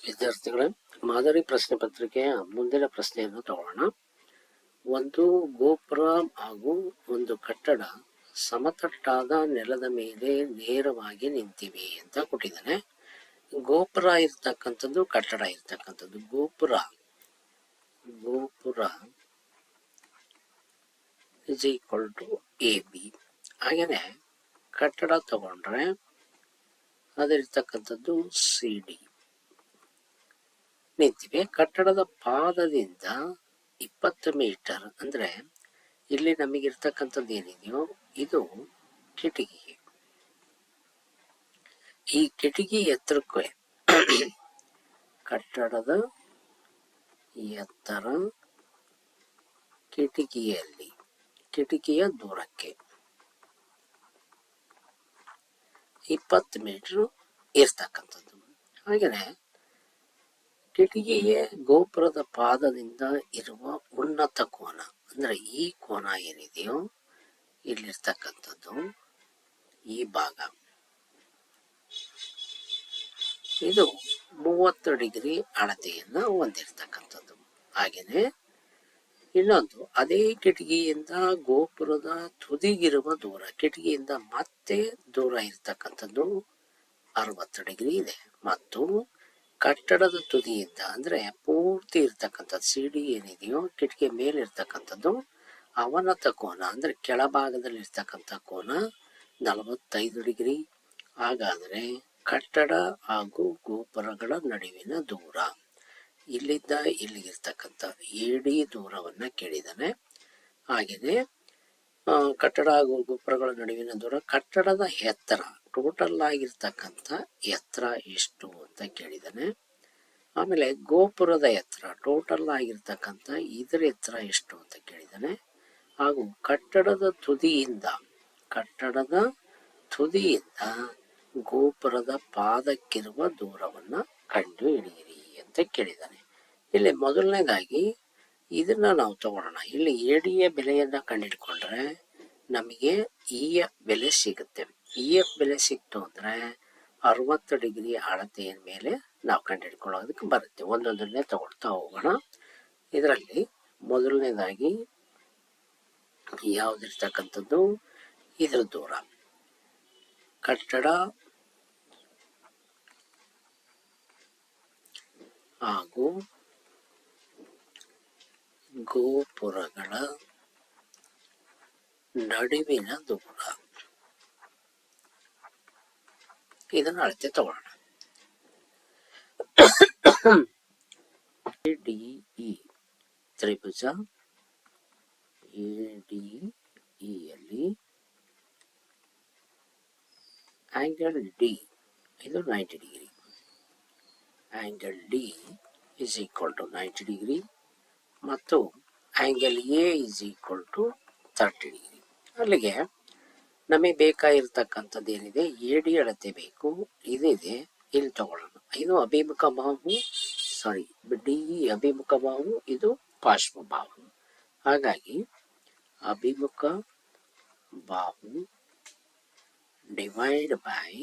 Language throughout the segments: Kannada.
ವಿದ್ಯಾರ್ಥಿಗಳೇ, ಮಾದರಿ ಪ್ರಶ್ನೆ ಪತ್ರಿಕೆಯ ಮುಂದಿನ ಪ್ರಶ್ನೆಯನ್ನು ತಗೊಳ್ಳೋಣ. ಒಂದು ಗೋಪುರ ಹಾಗೂ ಒಂದು ಕಟ್ಟಡ ಸಮತಟ್ಟಾದ ನೆಲದ ಮೇಲೆ ನೇರವಾಗಿ ನಿಂತಿವೆ ಅಂತ ಕೊಟ್ಟಿದ್ದಾನೆ. ಗೋಪುರ ಇರ್ತಕ್ಕಂಥದ್ದು, ಕಟ್ಟಡ ಇರ್ತಕ್ಕಂಥದ್ದು. ಗೋಪುರ ಇಸ್ ಈಕ್ವಲ್ ಟು AB. ಹಾಗೇನೆ ಕಟ್ಟಡ ತಗೊಂಡ್ರೆ ಅದಿರ್ತಕ್ಕಂಥದ್ದು CD ನಿಂತಿವೆ. ಕಟ್ಟಡದ ಪಾದದಿಂದ 20 ಮೀಟರ್ ಅಂದ್ರೆ ಇಲ್ಲಿ ನಮಗಿರ್ತಕ್ಕಂಥದ್ದು ಏನಿದೆಯೋ ಇದು ಕಿಟಕಿ. ಈ ಕಿಟಕಿ ಎತ್ತರಕ್ಕೆ ಕಟ್ಟಡದ ಎತ್ತರ ಕಿಟಕಿಯ ದೂರಕ್ಕೆ 20 ಮೀಟರ್ ಇರ್ತಕ್ಕಂಥದ್ದು. ಹಾಗೆಯೇ ಕಿಟಕಿಗೆ ಗೋಪುರದ ಪಾದದಿಂದ ಇರುವ ಉನ್ನತ ಕೋನ ಅಂದ್ರೆ ಈ ಕೋನ ಏನಿದೆಯೋ ಇಲ್ಲಿರ್ತಕ್ಕಂಥದ್ದು ಈ ಭಾಗ, ಇದು 30 ಡಿಗ್ರಿ ಅಳತೆಯನ್ನು ಹೊಂದಿರ್ತಕ್ಕಂಥದ್ದು. ಹಾಗೇನೆ ಇನ್ನೊಂದು, ಅದೇ ಕಿಟಕಿಯಿಂದ ಗೋಪುರದ ತುದಿಗಿರುವ ದೂರ, ಕಿಟಕಿಯಿಂದ ಮತ್ತೆ ದೂರ ಇರ್ತಕ್ಕಂಥದ್ದು 60 ಡಿಗ್ರಿ ಇದೆ. ಮತ್ತು ಕಟ್ಟಡದ ತುದಿಯಿಂದ ಅಂದ್ರೆ ಪೂರ್ತಿ ಇರ್ತಕ್ಕಂಥದ್ದು CD ಏನಿದೆಯೋ ಕಿಟಕಿ ಮೇಲೆ ಇರ್ತಕ್ಕಂಥದ್ದು ಅವನತ ಕೋನ ಅಂದ್ರೆ ಕೆಳಭಾಗದಲ್ಲಿ ಇರ್ತಕ್ಕಂಥ ಕೋನ 45 ಡಿಗ್ರಿ. ಹಾಗಾದ್ರೆ ಕಟ್ಟಡ ಹಾಗೂ ಗೋಪುರಗಳ ನಡುವಿನ ದೂರ, ಇಲ್ಲಿಂದ ಇಲ್ಲಿಗಿರ್ತಕ್ಕಂಥ AD ದೂರವನ್ನ ಕೇಳಿದಾನೆ. ಹಾಗೆಯೇ ಕಟ್ಟಡ ಹಾಗೂ ಗೋಪುರಗಳ ನಡುವಿನ ದೂರ, ಕಟ್ಟಡದ ಎತ್ತರ ಟೋಟಲ್ ಆಗಿರ್ತಕ್ಕಂಥ ಎತ್ತರ ಎಷ್ಟು ಅಂತ ಕೇಳಿದಾನೆ. ಆಮೇಲೆ ಗೋಪುರದ ಎತ್ತರ ಟೋಟಲ್ ಆಗಿರ್ತಕ್ಕಂಥ ಇದರ ಎತ್ತರ ಎಷ್ಟು ಅಂತ ಕೇಳಿದಾನೆ. ಹಾಗೂ ಕಟ್ಟಡದ ತುದಿಯಿಂದ ಗೋಪುರದ ಪಾದಕ್ಕಿರುವ ದೂರವನ್ನ ಕಂಡು ಹಿಡಿಯಿರಿ ಅಂತ ಕೇಳಿದಾನೆ. ಇಲ್ಲಿ ಮೊದಲನೇದಾಗಿ ಇದನ್ನ ನಾವು ತಗೊಳ್ಳೋಣ. ಇಲ್ಲಿ ADಯ ಬೆಲೆಯನ್ನ ಕಂಡಿಡ್ಕೊಂಡ್ರೆ ನಮಗೆ EF ಬೆಲೆ ಸಿಗುತ್ತೆ. EF ಬೆಲೆ ಸಿಕ್ತು ಅಂದ್ರೆ 60 ಡಿಗ್ರಿ ಅಳತೆಯ ಮೇಲೆ ನಾವು ಕಂಡುಹಿಡ್ಕೊಳ್ಳೋದಕ್ಕೆ ಬರುತ್ತೆ. ಒಂದೊಂದನ್ನೇ ತಗೊಳ್ತಾ ಹೋಗೋಣ. ಇದರಲ್ಲಿ ಮೊದಲನೇದಾಗಿ ಯಾವ್ದಿರ್ತಕ್ಕಂಥದ್ದು, ಇದ್ರ ದೂರ, ಕಟ್ಟಡ ಹಾಗೂ ಗೋಪುರಗಳ ನಡುವಿನ ದೂರ, ಇದನ್ನು ಅಳತೆ ತಗೊಳ್ಳೋಣ. ADE ತ್ರಿಭುಜ ADE ಯಲ್ಲಿ ಆಂಗಲ್ D ಇದು 90 degree. Angle D is equal to 90 degree ಮತ್ತು angle A is equal to 30 degree. ಅಲ್ಲಿಗೆ ನಮಗೆ ಬೇಕಾಗಿರ್ತಕ್ಕಂಥದ್ದು ಏನಿದೆ, AD ಅಳತೆ ಬೇಕು, ಇದಿದೆ, ಇಲ್ಲಿ ತಗೊಳ್ಳೋಣ. ಇದು ಅಭಿಮುಖ ಬಾಹು, DE ಅಭಿಮುಖ ಬಾಹು, ಇದು ಪಾರ್ಶ್ವ ಬಾಹು. ಹಾಗಾಗಿ ಅಭಿಮುಖ ಬಾಹು ಡಿವೈಡ್ ಬೈ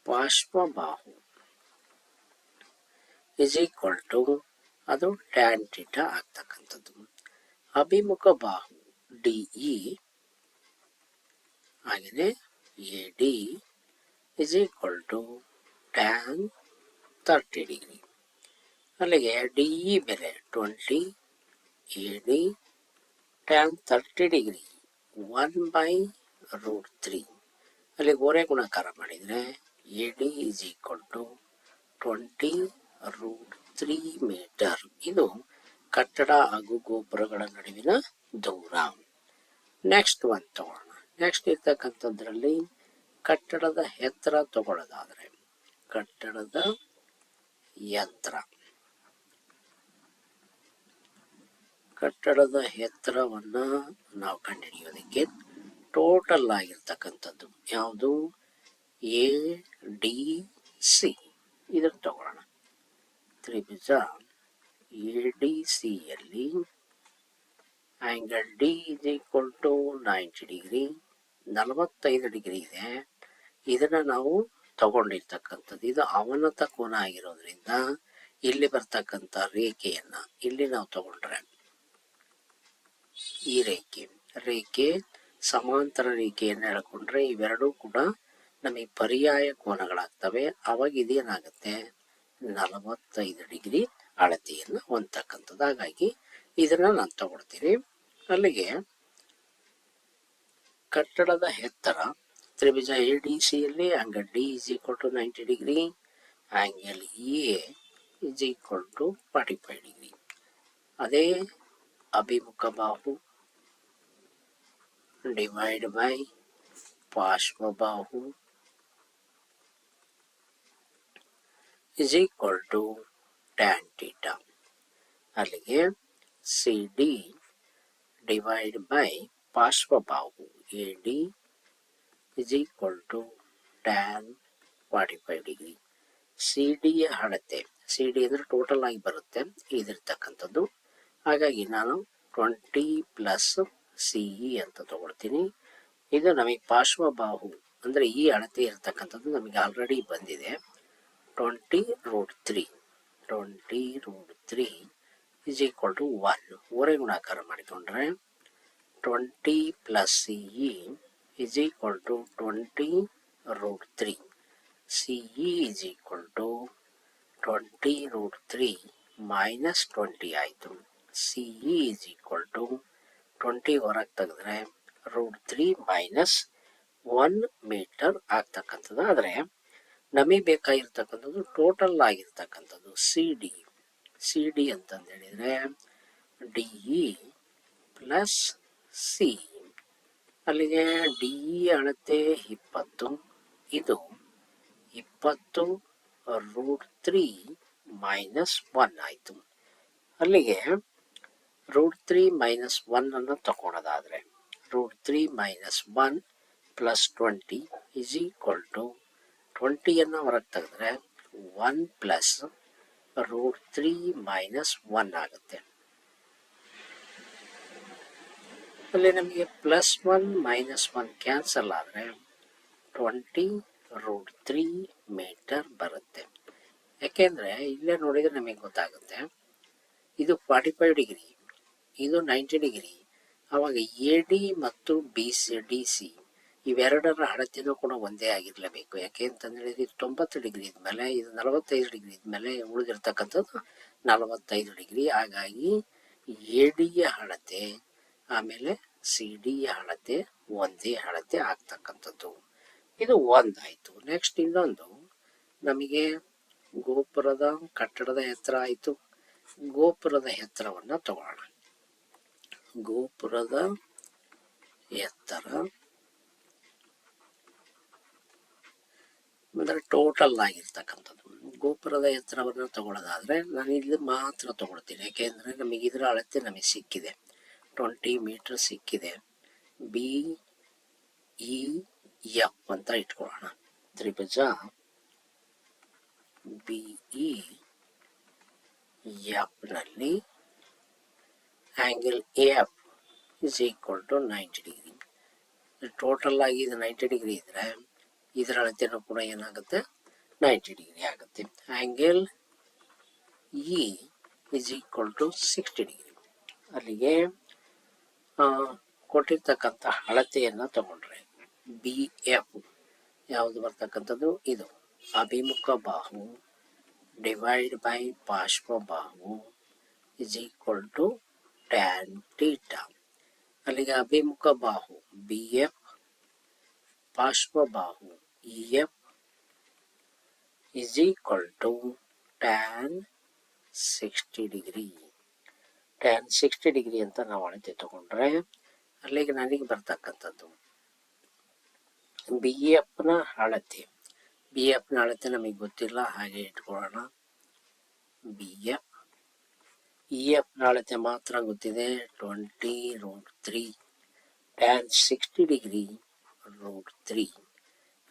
ಪಾರ್ಶ್ವ ಬಾಹು ಇಸ್ ಈಕ್ವಲ್ ಟು ಅದು ಟ್ಯಾನ್ ಥೀಟಾ ಆಗ್ತಕ್ಕಂಥದ್ದು. ಅಭಿಮುಖ ಬಾಹು DE ಹಾಗೆಯೇ AD is equal to tan 30 degree. ಅಲ್ಲಿಗೆ DE ಬೆಲೆ 20, AD ಟ್ಯಾನ್ 30 ಡಿಗ್ರಿ 1/√3. ಅಲ್ಲಿಗೆ ಓರೆ ಗುಣಾಕಾರ ಮಾಡಿದರೆ AD is equal to 20√3 metre. ಇದು ಕಟ್ಟಡ ಹಾಗೂ ಗೋಪುರಗಳ ನಡುವಿನ ದೂರ. ನೆಕ್ಸ್ಟ್ ಒಂದು ತಗೊಳ್ಳೋಣ. ನೆಕ್ಸ್ಟ್ ಇರ್ತಕ್ಕಂಥದ್ರಲ್ಲಿ ಕಟ್ಟಡದ ಎತ್ತರ ತಗೊಳ್ಳೋದಾದ್ರೆ, ಕಟ್ಟಡದ ಎತ್ತರವನ್ನ ನಾವು ಕಂಡುಹಿಡಿಯೋದಕ್ಕೆ ಟೋಟಲ್ ಆಗಿರ್ತಕ್ಕಂಥದ್ದು ಯಾವುದು, ADC ಇದನ್ನು ತಗೊಳ್ಳೋಣ. ತ್ರಿಭುಜ ADC ಯಲ್ಲಿ angle D is equal to 90 degree, 45 degree ಇದೆ. ಇದನ್ನ ನಾವು ತಗೊಂಡಿರ್ತಕ್ಕಂಥದ್ದು. ಇದು ಅವನತ ಕೋನ ಆಗಿರೋದ್ರಿಂದ ಇಲ್ಲಿ ಬರ್ತಕ್ಕಂಥ ರೇಖೆಯನ್ನ ಇಲ್ಲಿ ನಾವು ತಗೊಂಡ್ರೆ ಈ ರೇಖೆ ಸಮಾಂತರ ರೇಖೆಯನ್ನು ಎಳ್ಕೊಂಡ್ರೆ ಇವೆರಡೂ ಕೂಡ ನಮಗೆ ಪರ್ಯಾಯ ಕೋನಗಳಾಗ್ತವೆ. ಅವಾಗ ಇದೇನಾಗುತ್ತೆ 45 ಡಿಗ್ರಿ ಅಳತೆಯನ್ನು ಹೊಂದತಕ್ಕಂಥದ್ದು. ಹಾಗಾಗಿ ಇದನ್ನ ನಾನು ತಗೊಳ್ತೀನಿ. ಅಲ್ಲಿಗೆ ಕಟ್ಟಡದ ಎತ್ತರ ತ್ರಿಭುಜ ADCಯಲ್ಲಿ angle D is equal to 90 degree, angle EA is equal to 45 degree. ಅದೇ ಅಭಿಮುಖ ಬಾಹು ಡಿವೈಡ್ ಬೈ ಪಾರ್ಶ್ವಬಾಹು is equal to tan theta. ಅಲ್ಲಿಗೆ CD ಡಿವೈಡ್ ಬೈ ಪಾರ್ಶ್ವಬಾಹು AD is equal to tan 45 degree. CD ಯ ಅಳತೆ, CD ಅಂದರೆ ಟೋಟಲ್ ಆಗಿ ಬರುತ್ತೆ ಇದಿರ್ತಕ್ಕಂಥದ್ದು. ಹಾಗಾಗಿ ನಾನು 20 ಪ್ಲಸ್ CE ಅಂತ ತಗೊಳ್ತೀನಿ. ಇದು ನಮಗೆ ಪಾರ್ಶ್ವಬಾಹು ಅಂದರೆ ಈ ಅಳತೆ ಇರತಕ್ಕಂಥದ್ದು ನಮಗೆ ಆಲ್ರೆಡಿ ಬಂದಿದೆ. 20√3 is equal to 1. ಓರೆ ಗುಣಾಕಾರ ಮಾಡಿಕೊಂಡ್ರೆ 20 plus CE is equal to 20√3. CE is equal to 20√3 minus 20 ಆಯಿತು. CE is equal to 20 ಹೊರಗೆ ತೆಗೆದ್ರೆ √3 ಮೈನಸ್ 1 ಮೀಟರ್ ಆಗ್ತಕ್ಕಂಥದ್ದು. ಆದರೆ ನಮಗೆ ಬೇಕಾಗಿರ್ತಕ್ಕಂಥದ್ದು ಟೋಟಲ್ ಆಗಿರ್ತಕ್ಕಂಥದ್ದು ಸಿ ಡಿ ಅಂತಂದು ಹೇಳಿದರೆ DE ಪ್ಲಸ್ ಸಿ. ಅಲ್ಲಿಗೆ DE ಅಳತೆ 20, ಇದು 20√3 ಮೈನಸ್ 1 ಆಯಿತು. ಅಲ್ಲಿಗೆ √3 ಮೈನಸ್ 1 ಅನ್ನು ತಗೊಳ್ಳೋದಾದರೆ √3 minus 1 plus 20 is equal to 20ಯನ್ನು ಹೊರಗೆ ತೆಗೆದ್ರೆ 1 ಪ್ಲಸ್ √3 ಮೈನಸ್ 1 ಆಗುತ್ತೆ. ಅಲ್ಲಿ ನಮಗೆ ಪ್ಲಸ್ 1 ಮೈನಸ್ 1 ಕ್ಯಾನ್ಸಲ್ ಆದರೆ 20√3 ಮೀಟರ್ ಬರುತ್ತೆ. ಯಾಕೆಂದರೆ ಇಲ್ಲೇ ನೋಡಿದರೆ ನಮಗೆ ಗೊತ್ತಾಗುತ್ತೆ ಇದು 45 ಡಿಗ್ರಿ, ಇದು 90 ಡಿಗ್ರಿ. ಆವಾಗ AD ಮತ್ತು DC ಇವೆರಡರ ಅಳತೆನೂ ಕೂಡ ಒಂದೇ ಆಗಿರಲೇಬೇಕು. ಯಾಕೆ ಅಂತಂದರೆ ಇದು 90 ಡಿಗ್ರಿ ಇದ್ಮೇಲೆ ಇದು 45 ಡಿಗ್ರಿ ಇದ್ಮೇಲೆ ಉಳಿದಿರ್ತಕ್ಕಂಥದ್ದು 45 ಡಿಗ್ರಿ. ಹಾಗಾಗಿ AD ಯ ಅಳತೆ ಆಮೇಲೆ CD ಯ ಅಳತೆ ಒಂದೇ ಅಳತೆ ಆಗ್ತಕ್ಕಂಥದ್ದು. ಇದು ಒಂದಾಯಿತು. ನೆಕ್ಸ್ಟ್ ಇನ್ನೊಂದು ನಮಗೆ ಗೋಪುರದ ಕಟ್ಟಡದ ಎತ್ತರ ಆಯಿತು. ಗೋಪುರದ ಎತ್ತರವನ್ನು ತಗೊಳ್ಳೋಣ. ಗೋಪುರದ ಎತ್ತರ ಅಂದರೆ ಟೋಟಲ್ ಆಗಿರ್ತಕ್ಕಂಥದ್ದು. ಗೋಪುರದ ಎತ್ತರವನ್ನು ತಗೊಳ್ಳೋದಾದರೆ ನಾನು ಇಲ್ಲಿ ಮಾತ್ರ ತಗೊಳ್ತೀನಿ. ಯಾಕೆಂದರೆ ನಮಗೆ ಇದರ ಅಳತೆ ನಮಗೆ ಸಿಕ್ಕಿದೆ, 20 ಮೀಟರ್ ಸಿಕ್ಕಿದೆ. BEF ಅಂತ ಇಟ್ಕೊಳ್ಳೋಣ. ತ್ರಿಭುಜ BEF ನಲ್ಲಿ angle AF is equal to 90 degree. Total ಆಗಿ ಇದು 90 ಡಿಗ್ರಿ ಇದ್ರೆ ಇದರ ಅಳತೆನೂ ಕೂಡ ಏನಾಗುತ್ತೆ 90 ಡಿಗ್ರಿ ಆಗುತ್ತೆ. Angle E is equal to 60 degree. ಅಲ್ಲಿಗೆ ಕೊಟ್ಟಿರ್ತಕ್ಕಂಥ ಅಳತೆಯನ್ನು ತಗೊಂಡ್ರೆ BF ಯಾವುದು ಬರ್ತಕ್ಕಂಥದ್ದು, ಇದು ಅಭಿಮುಖ ಬಾಹು ಡಿವೈಡ್ ಬೈ ಪಾರ್ಶ್ವಬಾಹು is equal to tan theta. ಅಲ್ಲಿಗೆ ಅಭಿಮುಖ ಬಾಹು BF, ಪಾರ್ಶ್ವಬಾಹು EF is equal to tan 60 degree. tan 60 degree ಅಂತ ನಾವು ಅಳತೆ ತಗೊಂಡ್ರೆ ಅಲ್ಲಿಗೆ ನನಗೆ ಬರ್ತಕ್ಕಂಥದ್ದು BFನ ಅಳತೆ. BFನ ಅಳತೆ ನಮಗೆ ಗೊತ್ತಿಲ್ಲ, ಹಾಗೆ ಇಟ್ಕೊಳ್ಳೋಣ. BF EFನ ಅಳತೆ ಮಾತ್ರ ಗೊತ್ತಿದೆ, 20√3 tan 60 ಡಿಗ್ರಿ √3.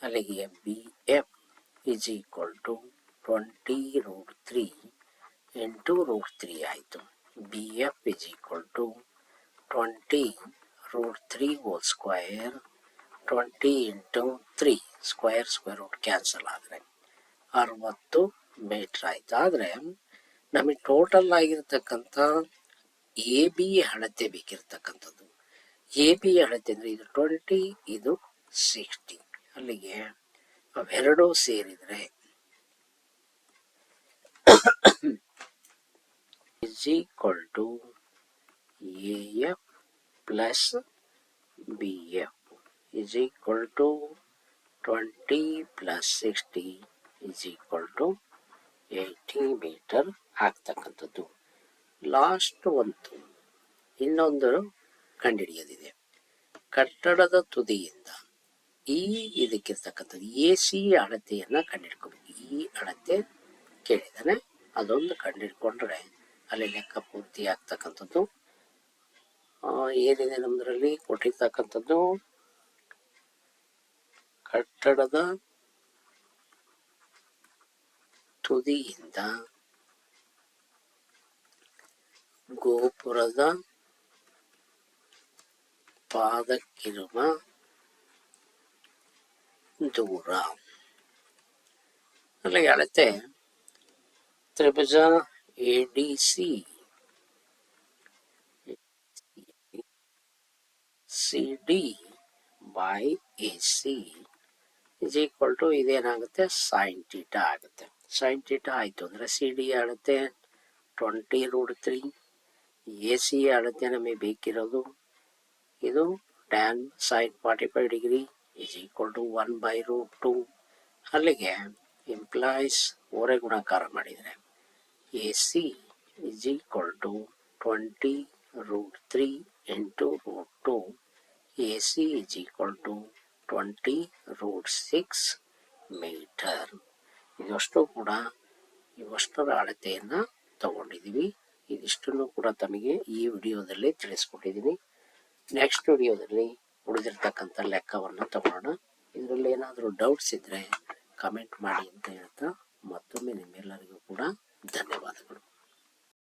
ಅಲ್ಲಿಗೆ BF is equal to 20√3 into √3 ಆಯಿತು. BF is equal to 20√3 whole square, 20 into 3 square root cancel ಆದರೆ 60 ಮೀಟ್ರ್ ಆಯ್ತು. ಆದರೆ ನಮಗೆ ಟೋಟಲ್ ಆಗಿರ್ತಕ್ಕಂಥ ಎ ಬಿ ಅಳತೆ ಬೇಕಿರ್ತಕ್ಕಂಥದ್ದು. ಎ ಬಿ ಅಳತೆ ಅಂದರೆ ಇದು 20, ಇದು 60. ಅಲ್ಲಿಗೆ ಅವೆರಡೂ ಸೇರಿದರೆ is equal to AF plus BF is equal to 20 plus 60 is equal to 80 metre ಆಗ್ತಕ್ಕಂಥದ್ದು. ಲಾಸ್ಟ್ ಒಂದು ಇನ್ನೊಂದು ಕಂಡುಹಿಡಿಯೋದಿದೆ. ಕಟ್ಟಡದ ತುದಿಯಿಂದ ಈ ಇದಕ್ಕಿರ್ತಕ್ಕಂಥದ್ದು ಎ ಸಿ ಅಳತೆಯನ್ನು ಕಂಡುಹಿಡ್ಕೋಬೇಕು. ಈ ಅಳತೆ ಕೇಳಿದಾನೆ, ಅದೊಂದು ಕಂಡುಹಿಡ್ಕೊಂಡ್ರೆ ಅಲ್ಲಿ ಲೆಕ್ಕ ಪೂರ್ತಿ ಆಗ್ತಕ್ಕಂಥದ್ದು. ಏನಿದೆ ನಮ್ಮದ್ರಲ್ಲಿ ಕೊಟ್ಟಿರ್ತಕ್ಕಂಥದ್ದು, ಕಟ್ಟಡದ ತುದಿಯಿಂದ ಗೋಪುರದ ಪಾದಕ್ಕಿರುವ ದೂರ. ಅಲ್ಲಿಗೆ ಅಳತೆ ತ್ರಿಭುಜ ADC CD by AC is equal to ಇದೇನಾಗುತ್ತೆ sin θ ಆಗುತ್ತೆ. sin θ ಆಯಿತು ಅಂದರೆ CD ಅಳತೆ 20√3, AC ಅಳತೆ ನಮಗೆ ಬೇಕಿರೋದು ಇದು tan sin 45 degree is equal to 1/√2. ಅಲ್ಲಿಗೆ ಇಂಪ್ಲಾಯ್ಸ್ ಓರೆ ಗುಣಾಕಾರ ಮಾಡಿದರೆ AC is equal to 20√3 into √2. AC is equal to 20√6 metre. ಇದಷ್ಟು ಕೂಡ ಇವಷ್ಟರ ಅಳತೆಯನ್ನು ತಗೊಂಡಿದ್ದೀವಿ. ಇದಿಷ್ಟನ್ನು ಕೂಡ ತಮಗೆ ಈ ವಿಡಿಯೋದಲ್ಲಿ ತಿಳಿಸ್ಕೊಟ್ಟಿದ್ದೀನಿ. ನೆಕ್ಸ್ಟ್ ವಿಡಿಯೋದಲ್ಲಿ ಉಳಿದಿರ್ತಕ್ಕಂಥ ಲೆಕ್ಕವನ್ನು ತಗೊಳ್ಳೋಣ. ಇದರಲ್ಲಿ ಏನಾದರೂ ಡೌಟ್ಸ್ ಇದ್ದರೆ ಕಮೆಂಟ್ ಮಾಡಿ ಅಂತ ಹೇಳ್ತಾ ಮತ್ತೊಮ್ಮೆ ನಿಮ್ಮೆಲ್ಲರಿಗೂ ಕೂಡ ಧನ್ಯವಾದಗಳು.